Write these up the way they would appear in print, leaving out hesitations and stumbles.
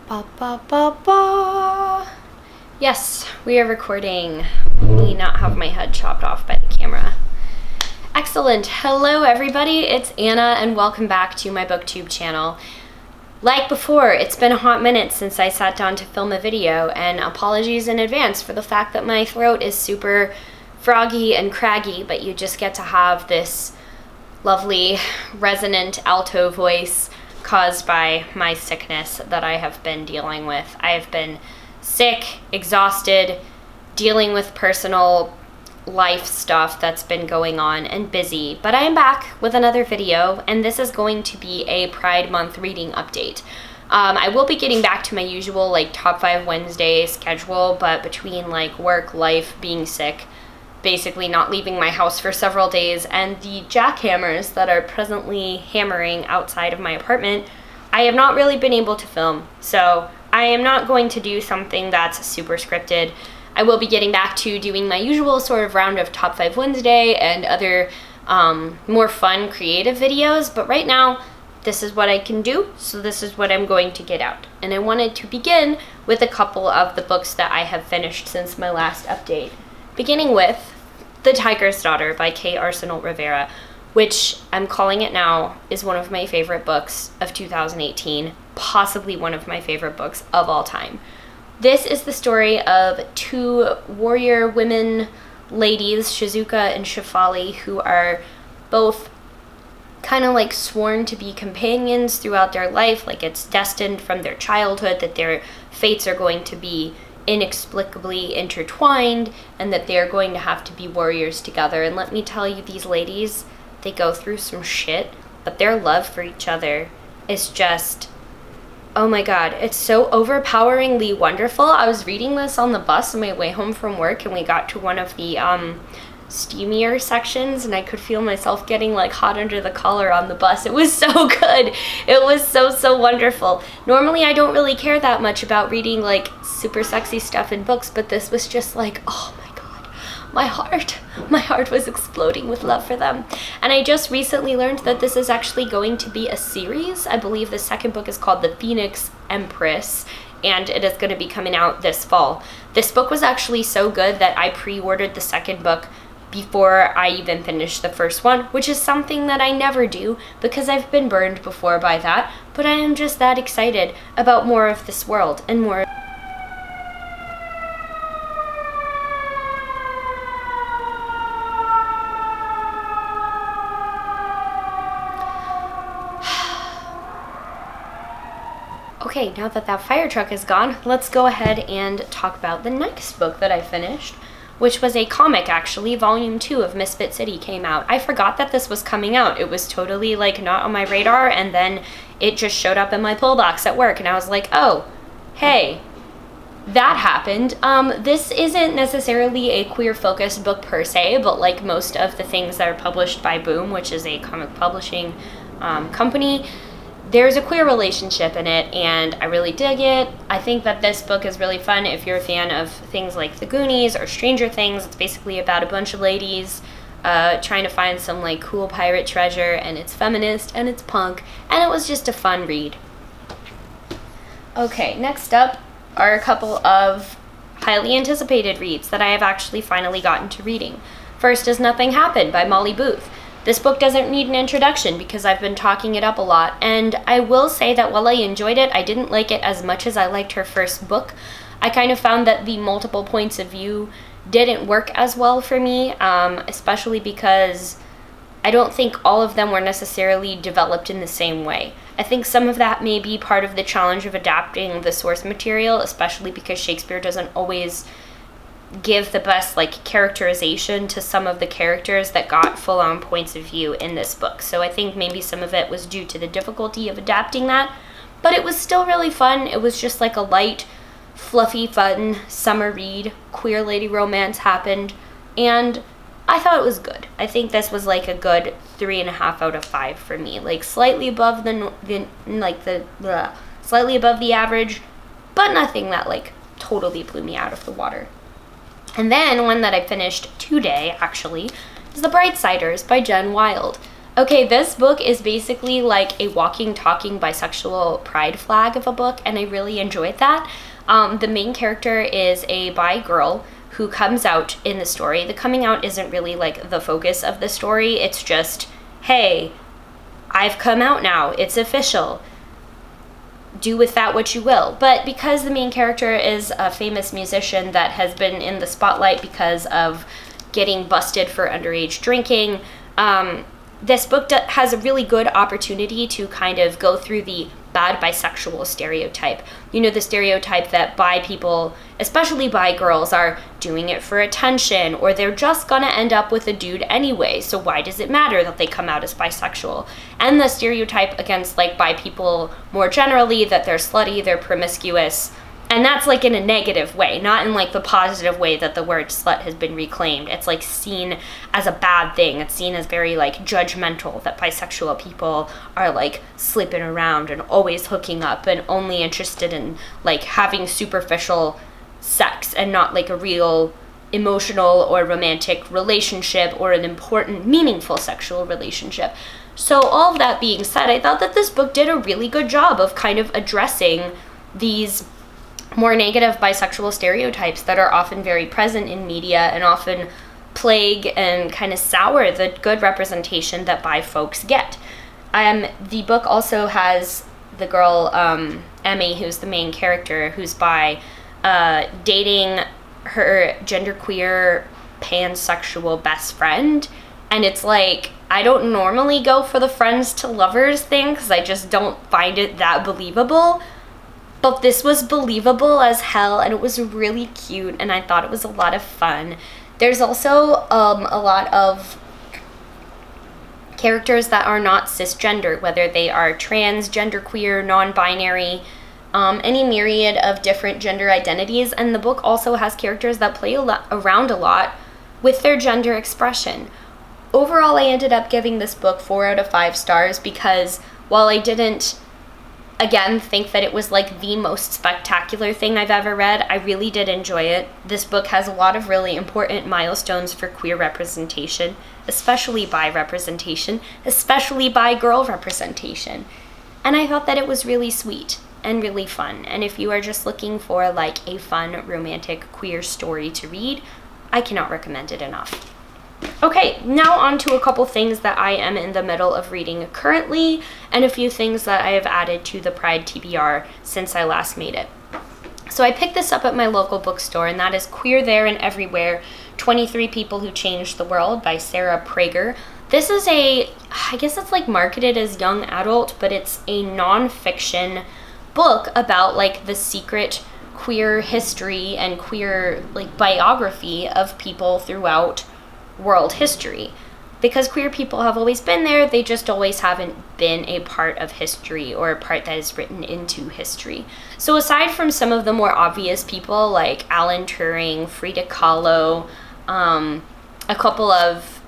Ba ba ba ba. Yes, we are recording. Let me not have my head chopped off by the camera. Excellent. Hello everybody, it's Anna and welcome back to my booktube channel. Like before, it's been a hot minute since I sat down to film a video, and apologies in advance for the fact that my throat is super froggy and craggy, but you just get to have this lovely resonant alto voice caused by my sickness that I have been dealing with. I have been sick, exhausted, dealing with personal life stuff that's been going on, and busy, but I am back with another video, and this is going to be a Pride Month reading update. I will be getting back to my usual top 5 Wednesday schedule, but between work, life, being sick, basically not leaving my house for several days, and the jackhammers that are presently hammering outside of my apartment, I have not really been able to film. So I am not going to do something that's super scripted. I will be getting back to doing my usual sort of round of Top 5 Wednesday and other more fun creative videos, but right now this is what I can do, so this is what I'm going to get out. And I wanted to begin with a couple of the books that I have finished since my last update, beginning with The Tiger's Daughter by Kay Arsenault Rivera, which I'm calling it now is one of my favorite books of 2018, possibly one of my favorite books of all time. This is the story of two warrior women ladies, Shizuka and Shefali, who are both kind of sworn to be companions throughout their life, it's destined from their childhood that their fates are going to be inexplicably intertwined and that they're going to have to be warriors together. And let me tell you, these ladies, they go through some shit, but their love for each other is just, oh my god, it's so overpoweringly wonderful. I was reading this on the bus on my way home from work, and we got to one of the steamier sections, and I could feel myself getting hot under the collar on the bus. It was so good. It was so wonderful. Normally I don't really care that much about reading super sexy stuff in books, but this was just oh my god, my heart was exploding with love for them. And I just recently learned that this is actually going to be a series. I believe the second book is called The Phoenix Empress, and it is going to be coming out this fall. This book was actually so good that I pre-ordered the second book before I even finished the first one, which is something that I never do because I've been burned before by that, but I am just that excited about more of this world and more. Okay, now that that fire truck is gone, let's go ahead and talk about the next book that I finished, which was a comic, actually. Volume 2 of Misfit City came out. I forgot that this was coming out. It was totally not on my radar, and then it just showed up in my pull box at work, and I was like, oh, hey, that happened. This isn't necessarily a queer-focused book per se, but most of the things that are published by Boom, which is a comic publishing company, there's a queer relationship in it, and I really dig it. I think that this book is really fun if you're a fan of things like The Goonies or Stranger Things. It's basically about a bunch of ladies trying to find some cool pirate treasure, and it's feminist and it's punk, and it was just a fun read. Okay, next up are a couple of highly anticipated reads that I have actually finally gotten to reading. First is Nothing Happened by Molly Booth. This book doesn't need an introduction because I've been talking it up a lot, and I will say that while I enjoyed it, I didn't like it as much as I liked her first book. I kind of found that the multiple points of view didn't work as well for me, especially because I don't think all of them were necessarily developed in the same way. I think some of that may be part of the challenge of adapting the source material, especially because Shakespeare doesn't always give the best characterization to some of the characters that got full-on points of view in this book. So I think maybe some of it was due to the difficulty of adapting that, but it was still really fun. It was just a light, fluffy, fun summer read. Queer lady romance happened, and I thought it was good. I think this was a good 3.5 out of 5 for me, slightly above slightly above the average, but nothing that totally blew me out of the water. And then one that I finished today, actually, is The Brightsiders by Jen Wilde. Okay, this book is basically like a walking, talking bisexual pride flag of a book, and I really enjoyed that. The main character is a bi girl who comes out in the story. The coming out isn't really like the focus of the story. It's just, hey, I've come out now. It's official. Do with that what you will. But because the main character is a famous musician that has been in the spotlight because of getting busted for underage drinking, this book has a really good opportunity to kind of go through the bad bisexual stereotype. You know, the stereotype that bi people, especially bi girls, are doing it for attention, or they're just gonna end up with a dude anyway, so why does it matter that they come out as bisexual? And the stereotype against like bi people more generally, that they're slutty, they're promiscuous. And that's like in a negative way, not in like the positive way that the word slut has been reclaimed. It's like seen as a bad thing. It's seen as very like judgmental, that bisexual people are like slipping around and always hooking up and only interested in like having superficial sex and not like a real emotional or romantic relationship or an important, meaningful sexual relationship. So all of that being said, I thought that this book did a really good job of kind of addressing these more negative bisexual stereotypes that are often very present in media and often plague and kind of sour the good representation that bi folks get. The book also has the girl, Emmy, who's the main character, who's bi, dating her genderqueer pansexual best friend. And it's like, I don't normally go for the friends to lovers thing because I just don't find it that believable. But this was believable as hell, and it was really cute, and I thought it was a lot of fun. There's also a lot of characters that are not cisgender, whether they are trans, genderqueer, non-binary, any myriad of different gender identities. And the book also has characters that play around a lot with their gender expression. Overall, I ended up giving this book 4 out of 5 stars because while I didn't again think that it was like the most spectacular thing I've ever read, I really did enjoy it. This book has a lot of really important milestones for queer representation, especially bi representation, especially bi girl representation. And I thought that it was really sweet and really fun. And if you are just looking for like a fun romantic queer story to read, I cannot recommend it enough. Okay, now on to a couple things that I am in the middle of reading currently, and a few things that I have added to the Pride TBR since I last made it. So I picked this up at my local bookstore, and that is Queer There and Everywhere, 23 People Who Changed the World by Sarah Prager. This is I guess it's like marketed as young adult, but it's a nonfiction book about like the secret queer history and queer like biography of people throughout world history. Because queer people have always been there, they just always haven't been a part of history or a part that is written into history. So aside from some of the more obvious people like Alan Turing, Frida Kahlo, a couple of,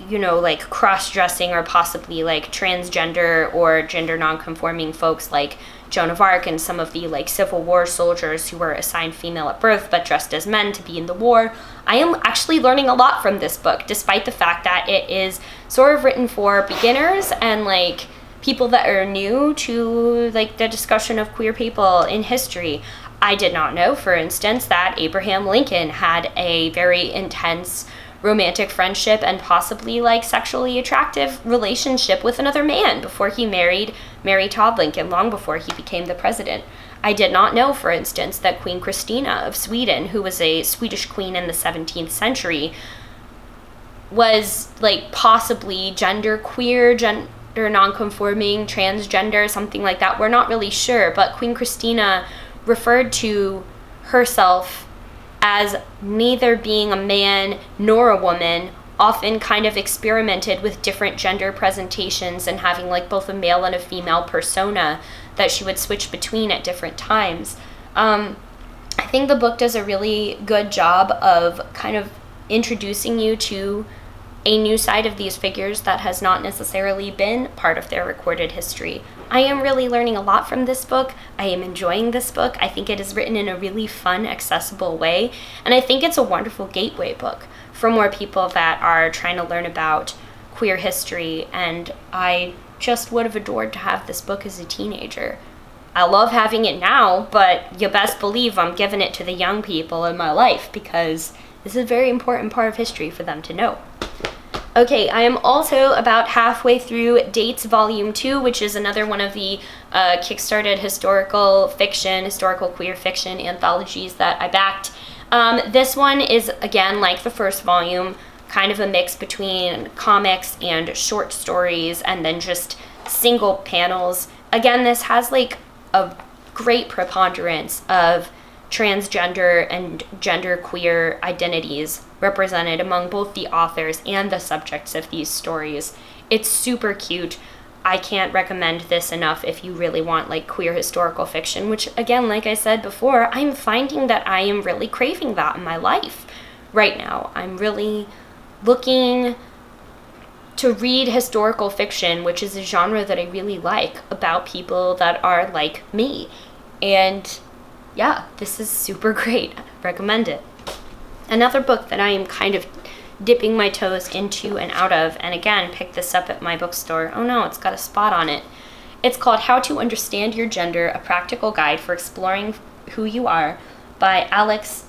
you know, like cross-dressing or possibly like transgender or gender non-conforming folks like Joan of Arc and some of the like Civil War soldiers who were assigned female at birth but dressed as men to be in the war, I am actually learning a lot from this book, despite the fact that it is sort of written for beginners and like people that are new to like the discussion of queer people in history. I did not know, for instance, that Abraham Lincoln had a very intense romantic friendship and possibly like sexually attractive relationship with another man before he married Mary Todd Lincoln, long before he became the president. I did not know, for instance, that Queen Christina of Sweden, who was a Swedish queen in the 17th century, was like possibly genderqueer, gender non-conforming, transgender, something like that. We're not really sure, but Queen Christina referred to herself as neither being a man nor a woman, often kind of experimented with different gender presentations and having like both a male and a female persona that she would switch between at different times. I think the book does a really good job of kind of introducing you to a new side of these figures that has not necessarily been part of their recorded history. I am really learning a lot from this book. I am enjoying this book. I think it is written in a really fun, accessible way, and I think it's a wonderful gateway book for more people that are trying to learn about queer history, and I just would have adored to have this book as a teenager. I love having it now, but you best believe I'm giving it to the young people in my life because this is a very important part of history for them to know. Okay, I am also about halfway through Dates Volume 2, which is another one of the Kickstarted historical queer fiction anthologies that I backed. This one is, again, like the first volume, kind of a mix between comics and short stories and then just single panels. Again, this has like a great preponderance of transgender and genderqueer identities represented among both the authors and the subjects of these stories. It's super cute. I can't recommend this enough if you really want like queer historical fiction, which again, like I said before, I'm finding that I am really craving that in my life right now. I'm really looking to read historical fiction, which is a genre that I really like, about people that are like me. And yeah, this is super great. Recommend it. Another book that I am kind of dipping my toes into and out of, and again, picked this up at my bookstore. Oh no, it's got a spot on it. It's called How to Understand Your Gender, A Practical Guide for Exploring Who You Are by Alex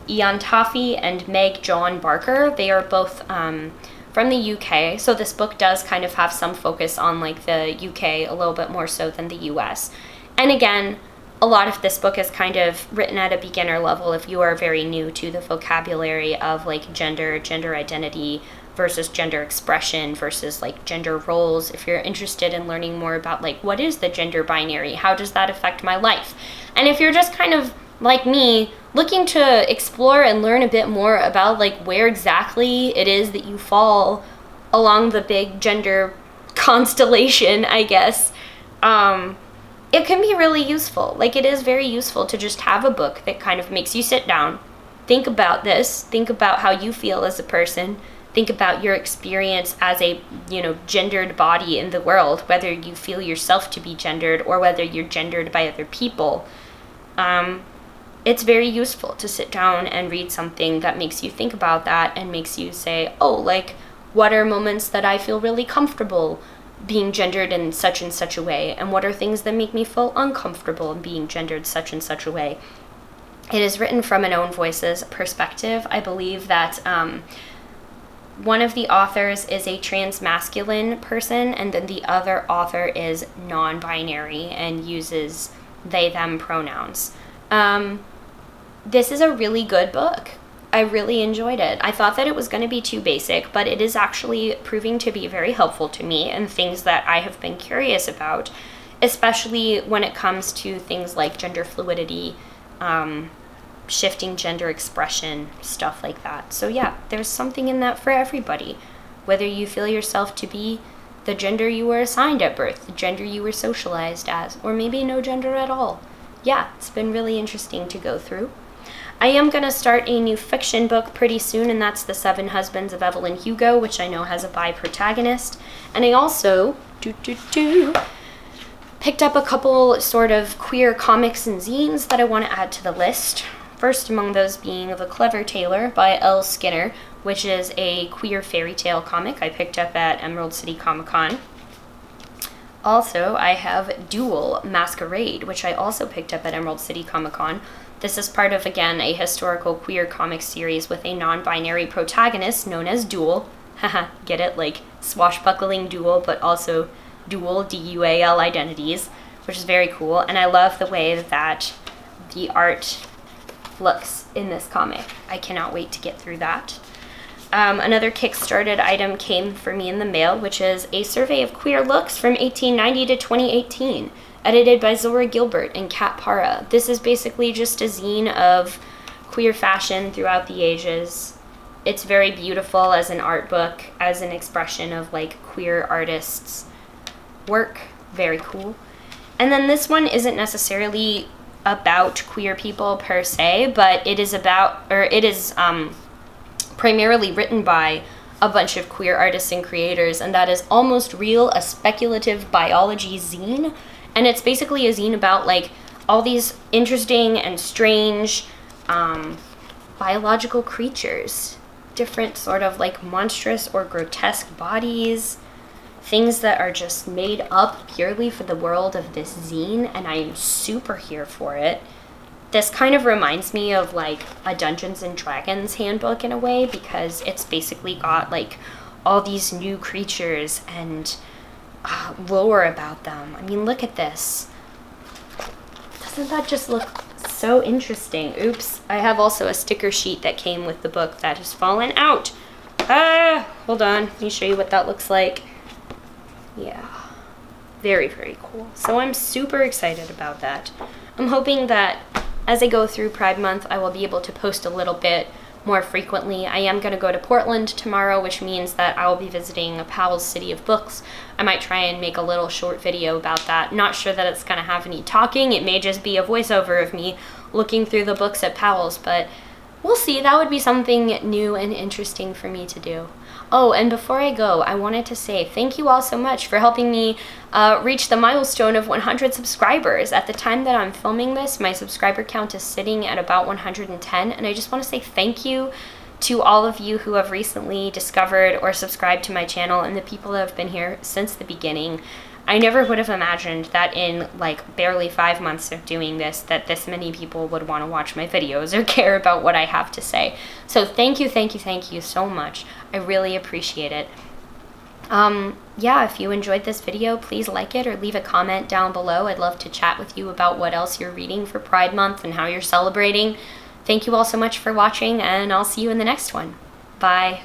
Iantafi and Meg John Barker. They are both from the UK, so this book does kind of have some focus on like the UK a little bit more so than the US. And again, a lot of this book is kind of written at a beginner level if you are very new to the vocabulary of like gender identity versus gender expression versus like gender roles. If you're interested in learning more about like what is the gender binary, how does that affect my life? And if you're just kind of like me, looking to explore and learn a bit more about like where exactly it is that you fall along the big gender constellation, I guess, it can be really useful. Like, it is very useful to just have a book that kind of makes you sit down, think about this, think about how you feel as a person, think about your experience as a, gendered body in the world, whether you feel yourself to be gendered or whether you're gendered by other people. It's very useful to sit down and read something that makes you think about that and makes you say, oh, like, what are moments that I feel really comfortable being gendered in such and such a way, and what are things that make me feel uncomfortable in being gendered such and such a way. It is written from an own voices perspective. I believe that one of the authors is a transmasculine person, and then the other author is non-binary and uses they, them pronouns. This is a really good book. I really enjoyed it. I thought that it was going to be too basic, but it is actually proving to be very helpful to me and things that I have been curious about, especially when it comes to things like gender fluidity, shifting gender expression, stuff like that. So yeah, there's something in that for everybody. Whether you feel yourself to be the gender you were assigned at birth, the gender you were socialized as, or maybe no gender at all. Yeah, it's been really interesting to go through. I am going to start a new fiction book pretty soon, and that's The Seven Husbands of Evelyn Hugo, which I know has a bi protagonist. And I also picked up a couple sort of queer comics and zines that I want to add to the list. First among those being The Clever Tailor by Elle Skinner, which is a queer fairy tale comic I picked up at Emerald City Comic Con. Also, I have Duel Masquerade, which I also picked up at Emerald City Comic Con. This is part of, again, a historical queer comic series with a non-binary protagonist known as Duel. Haha, get it? Like swashbuckling duel, but also dual, D-U-A-L identities, which is very cool. And I love the way that the art looks in this comic. I cannot wait to get through that. Another Kickstarted item came for me in the mail, which is a survey of queer looks from 1890 to 2018. Edited by Zora Gilbert and Kat Para. This is basically just a zine of queer fashion throughout the ages. It's very beautiful as an art book, as an expression of like queer artists' work. Very cool. And then this one isn't necessarily about queer people per se, but it is primarily written by a bunch of queer artists and creators, and that is Almost Real, a speculative biology zine. And it's basically a zine about like all these interesting and strange biological creatures different sort of like monstrous or grotesque bodies, things that are just made up purely for the world of this zine, and I'm super here for it. This kind of reminds me of like a Dungeons and Dragons handbook in a way, because it's basically got like all these new creatures and lore about them. I mean, look at this. Doesn't that just look so interesting? Oops, I have also a sticker sheet that came with the book that has fallen out. Hold on, let me show you what that looks like. Yeah, very, very cool. So I'm super excited about that. I'm hoping that as I go through Pride Month, I will be able to post a little bit more frequently. I am going to go to Portland tomorrow, which means that I will be visiting Powell's City of Books. I might try and make a little short video about that. Not sure that it's going to have any talking. It may just be a voiceover of me looking through the books at Powell's, but we'll see. That would be something new and interesting for me to do. Oh, and before I go, I wanted to say thank you all so much for helping me reach the milestone of 100 subscribers. At the time that I'm filming this, my subscriber count is sitting at about 110, and I just want to say thank you to all of you who have recently discovered or subscribed to my channel, and the people that have been here since the beginning. I never would have imagined that in like barely 5 months of doing this, that this many people would want to watch my videos or care about what I have to say. So thank you, thank you, thank you so much. I really appreciate it. Yeah, if you enjoyed this video, please like it or leave a comment down below. I'd love to chat with you about what else you're reading for Pride Month and how you're celebrating. Thank you all so much for watching, and I'll see you in the next one. Bye.